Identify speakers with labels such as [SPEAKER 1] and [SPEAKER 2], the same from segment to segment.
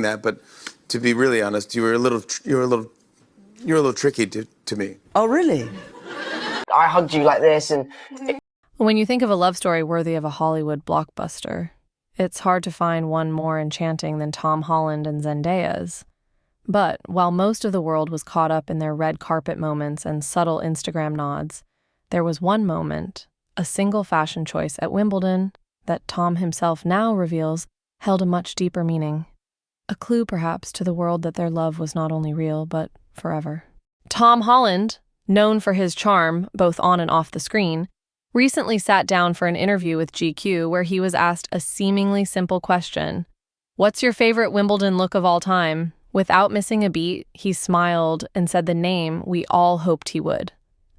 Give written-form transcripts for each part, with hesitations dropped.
[SPEAKER 1] that, but to be really honest, you were a little tricky to me.
[SPEAKER 2] Oh, really?
[SPEAKER 3] I hugged you like this, and
[SPEAKER 4] When you think of a love story worthy of a Hollywood blockbuster, it's hard to find one more enchanting than Tom Holland and Zendaya's. But while most of the world was caught up in their red carpet moments and subtle Instagram nods, there was one moment, a single fashion choice at Wimbledon, that Tom himself now reveals held a much deeper meaning. A clue, perhaps, to the world that their love was not only real, but forever. Tom Holland, known for his charm, both on and off the screen, recently sat down for an interview with GQ where he was asked a seemingly simple question. What's your favorite Wimbledon look of all time? Without missing a beat, he smiled and said the name we all hoped he would.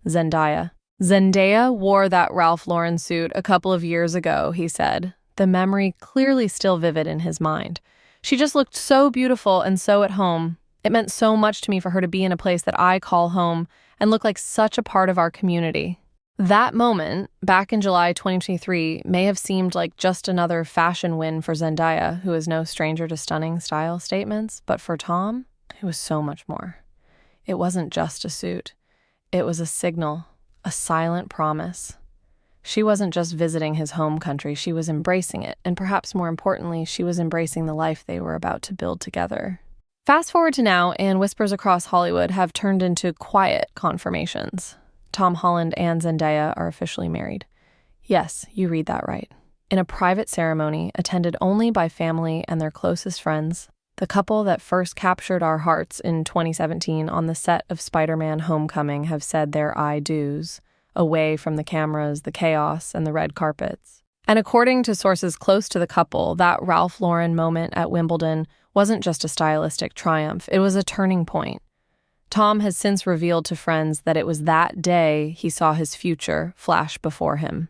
[SPEAKER 4] Zendaya. Zendaya wore that Ralph Lauren suit a couple of years ago, he said, the memory clearly still vivid in his mind. She just looked so beautiful and so at home. It meant so much to me for her to be in a place that I call home and look like such a part of our community. That moment, back in July 2023, may have seemed like just another fashion win for Zendaya, who is no stranger to stunning style statements, but for Tom, it was so much more. It wasn't just a suit. It was a signal, a silent promise. She wasn't just visiting his home country, she was embracing it, and perhaps more importantly, she was embracing the life they were about to build together. Fast forward to now, and whispers across Hollywood have turned into quiet confirmations. Tom Holland and Zendaya are officially married. Yes, you read that right. In a private ceremony attended only by family and their closest friends, the couple that first captured our hearts in 2017 on the set of Spider-Man: Homecoming have said their I do's, away from the cameras, the chaos, and the red carpets. And according to sources close to the couple, that Ralph Lauren moment at Wimbledon wasn't just a stylistic triumph, it was a turning point. Tom has since revealed to friends that it was that day he saw his future flash before him.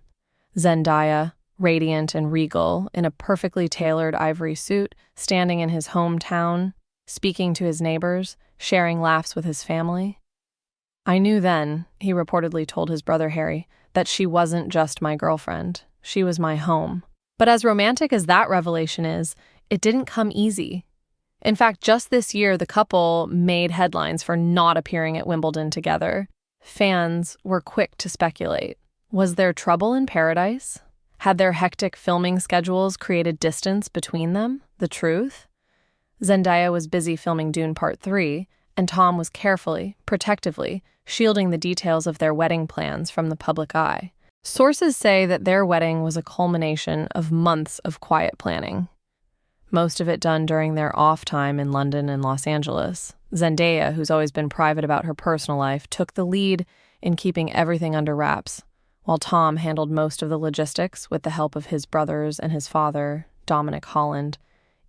[SPEAKER 4] Zendaya, radiant and regal, in a perfectly tailored ivory suit, standing in his hometown, speaking to his neighbors, sharing laughs with his family. I knew then, he reportedly told his brother Harry, that she wasn't just my girlfriend. She was my home. But as romantic as that revelation is, it didn't come easy. In fact, just this year, the couple made headlines for not appearing at Wimbledon together. Fans were quick to speculate. Was there trouble in paradise? Had their hectic filming schedules created distance between them? The truth? Zendaya was busy filming Dune Part 3, and Tom was carefully, protectively, shielding the details of their wedding plans from the public eye. Sources say that their wedding was a culmination of months of quiet planning. Most of it done during their off time in London and Los Angeles. Zendaya, who's always been private about her personal life, took the lead in keeping everything under wraps, while Tom handled most of the logistics with the help of his brothers and his father, Dominic Holland.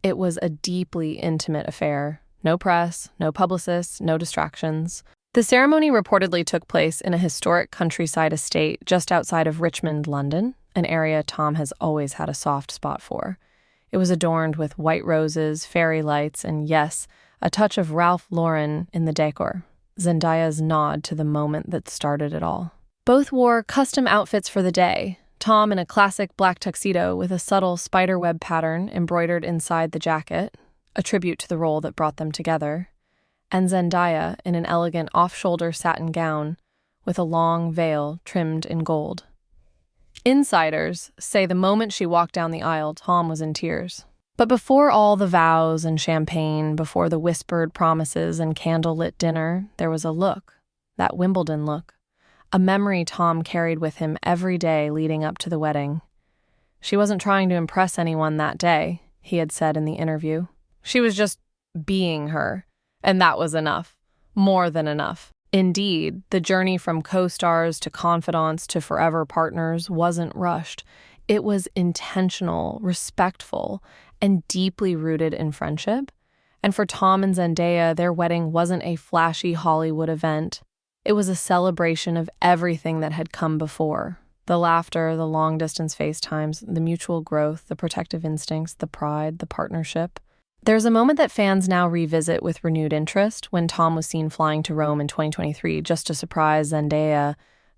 [SPEAKER 4] It was a deeply intimate affair. No press, no publicists, no distractions. The ceremony reportedly took place in a historic countryside estate just outside of Richmond, London, an area Tom has always had a soft spot for. It was adorned with white roses, fairy lights, and yes, a touch of Ralph Lauren in the decor, Zendaya's nod to the moment that started it all. Both wore custom outfits for the day, Tom in a classic black tuxedo with a subtle spiderweb pattern embroidered inside the jacket, a tribute to the role that brought them together, and Zendaya in an elegant off-shoulder satin gown with a long veil trimmed in gold. Insiders say the moment she walked down the aisle, Tom was in tears. But before all the vows and champagne, before the whispered promises and candlelit dinner, there was a look, that Wimbledon look, a memory Tom carried with him every day leading up to the wedding. She wasn't trying to impress anyone that day, he had said in the interview. She was just being her, and that was enough, more than enough. Indeed, the journey from co-stars to confidants to forever partners wasn't rushed. It was intentional, respectful, and deeply rooted in friendship. And for Tom and Zendaya, their wedding wasn't a flashy Hollywood event. It was a celebration of everything that had come before. The laughter, the long-distance FaceTimes, the mutual growth, the protective instincts, the pride, the partnership. There's a moment that fans now revisit with renewed interest when Tom was seen flying to Rome in 2023 just to surprise Zendaya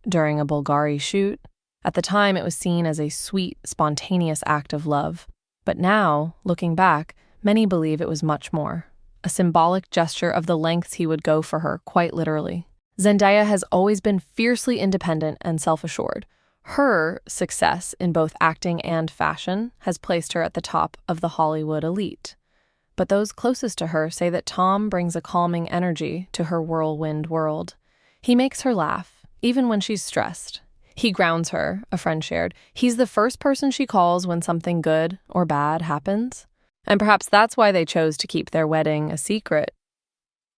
[SPEAKER 4] during a Bulgari shoot. At the time, it was seen as a sweet, spontaneous act of love. But now, looking back, many believe it was much more, a symbolic gesture of the lengths he would go for her, quite literally. Zendaya has always been fiercely independent and self-assured. Her success in both acting and fashion has placed her at the top of the Hollywood elite. But those closest to her say that Tom brings a calming energy to her whirlwind world. He makes her laugh, even when she's stressed. He grounds her, a friend shared. He's the first person she calls when something good or bad happens. And perhaps that's why they chose to keep their wedding a secret.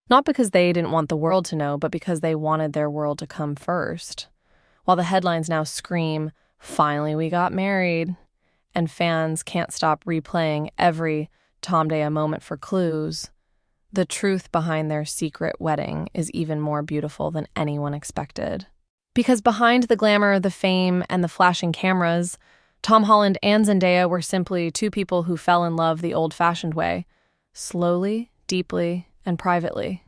[SPEAKER 4] Not because they didn't want the world to know, but because they wanted their world to come first. While the headlines now scream, "Finally we got married," and fans can't stop replaying every Tom Daya moment for clues, the truth behind their secret wedding is even more beautiful than anyone expected. Because behind the glamour, the fame, and the flashing cameras, Tom Holland and Zendaya were simply two people who fell in love the old-fashioned way, slowly, deeply, and privately.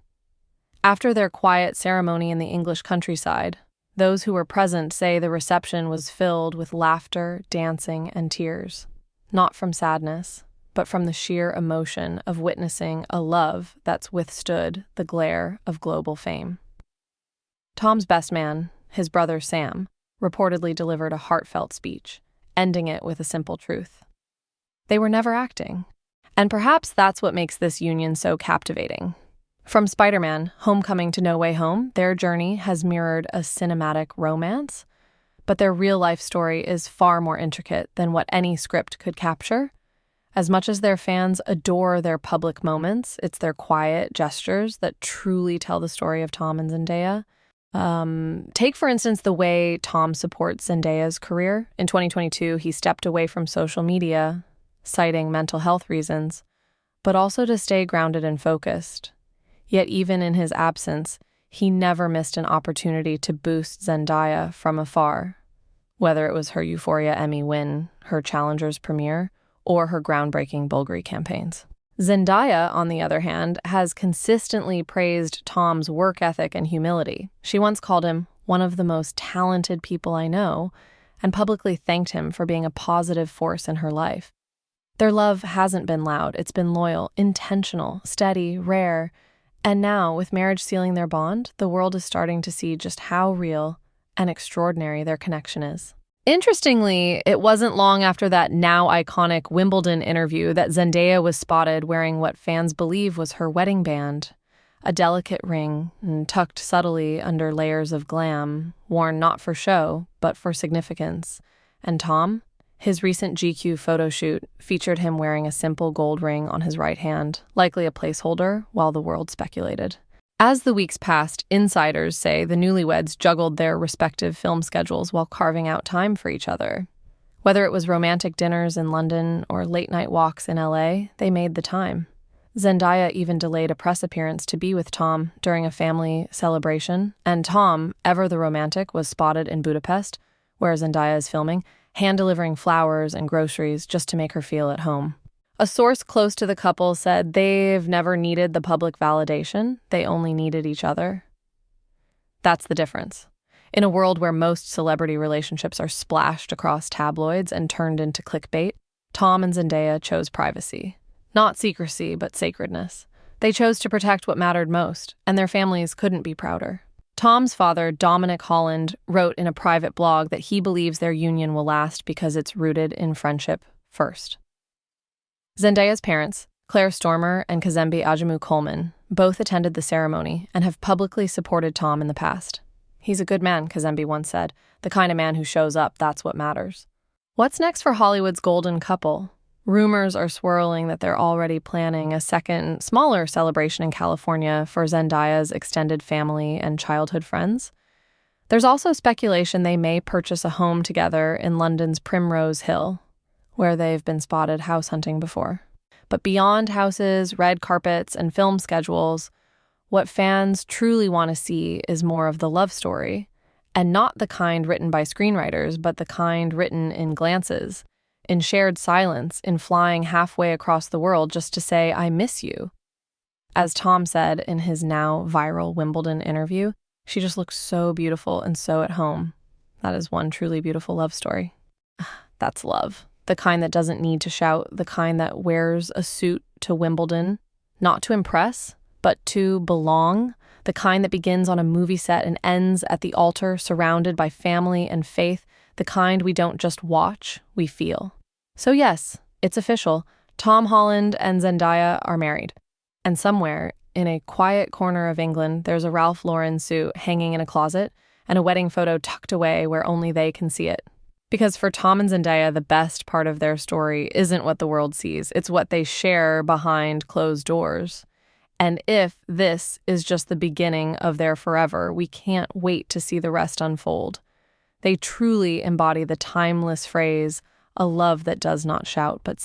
[SPEAKER 4] After their quiet ceremony in the English countryside, those who were present say the reception was filled with laughter, dancing, and tears, not from sadness, but from the sheer emotion of witnessing a love that's withstood the glare of global fame. Tom's best man, his brother Sam, reportedly delivered a heartfelt speech, ending it with a simple truth. They were never acting. And perhaps that's what makes this union so captivating. From Spider-Man: Homecoming to No Way Home, their journey has mirrored a cinematic romance, but their real-life story is far more intricate than what any script could capture. As much as their fans adore their public moments, it's their quiet gestures that truly tell the story of Tom and Zendaya. Take, for instance, the way Tom supports Zendaya's career. In 2022, he stepped away from social media, citing mental health reasons, but also to stay grounded and focused. Yet even in his absence, he never missed an opportunity to boost Zendaya from afar, whether it was her Euphoria Emmy win, her Challengers premiere, or her groundbreaking Bulgari campaigns. Zendaya, on the other hand, has consistently praised Tom's work ethic and humility. She once called him one of the most talented people I know and publicly thanked him for being a positive force in her life. Their love hasn't been loud. It's been loyal, intentional, steady, rare. And now, with marriage sealing their bond, the world is starting to see just how real and extraordinary their connection is. Interestingly, it wasn't long after that now iconic Wimbledon interview that Zendaya was spotted wearing what fans believe was her wedding band, a delicate ring tucked subtly under layers of glam, worn not for show, but for significance. And Tom? His recent GQ photo shoot featured him wearing a simple gold ring on his right hand, likely a placeholder, while the world speculated. As the weeks passed, insiders say the newlyweds juggled their respective film schedules while carving out time for each other. Whether it was romantic dinners in London or late-night walks in LA, they made the time. Zendaya even delayed a press appearance to be with Tom during a family celebration, and Tom, ever the romantic, was spotted in Budapest, where Zendaya is filming, hand-delivering flowers and groceries just to make her feel at home. A source close to the couple said they've never needed the public validation, they only needed each other. That's the difference. In a world where most celebrity relationships are splashed across tabloids and turned into clickbait, Tom and Zendaya chose privacy. Not secrecy, but sacredness. They chose to protect what mattered most, and their families couldn't be prouder. Tom's father, Dominic Holland, wrote in a private blog that he believes their union will last because it's rooted in friendship first. Zendaya's parents, Claire Stormer and Kazembe Ajamu Coleman, both attended the ceremony and have publicly supported Tom in the past. "He's a good man," Kazembe once said. "The kind of man who shows up, that's what matters." What's next for Hollywood's golden couple? Rumors are swirling that they're already planning a second, smaller celebration in California for Zendaya's extended family and childhood friends. There's also speculation they may purchase a home together in London's Primrose Hill, where they've been spotted house hunting before. But beyond houses, red carpets, and film schedules, what fans truly want to see is more of the love story, and not the kind written by screenwriters, but the kind written in glances, in shared silence, in flying halfway across the world just to say, "I miss you." As Tom said in his now viral Wimbledon interview, "She just looks so beautiful and so at home. That is one truly beautiful love story." That's love. The kind that doesn't need to shout, the kind that wears a suit to Wimbledon, not to impress, but to belong, the kind that begins on a movie set and ends at the altar surrounded by family and faith, the kind we don't just watch, we feel. So yes, it's official. Tom Holland and Zendaya are married. And somewhere, in a quiet corner of England, there's a Ralph Lauren suit hanging in a closet and a wedding photo tucked away where only they can see it. Because for Tom and Zendaya, the best part of their story isn't what the world sees. It's what they share behind closed doors. And if this is just the beginning of their forever, we can't wait to see the rest unfold. They truly embody the timeless phrase, a love that does not shout but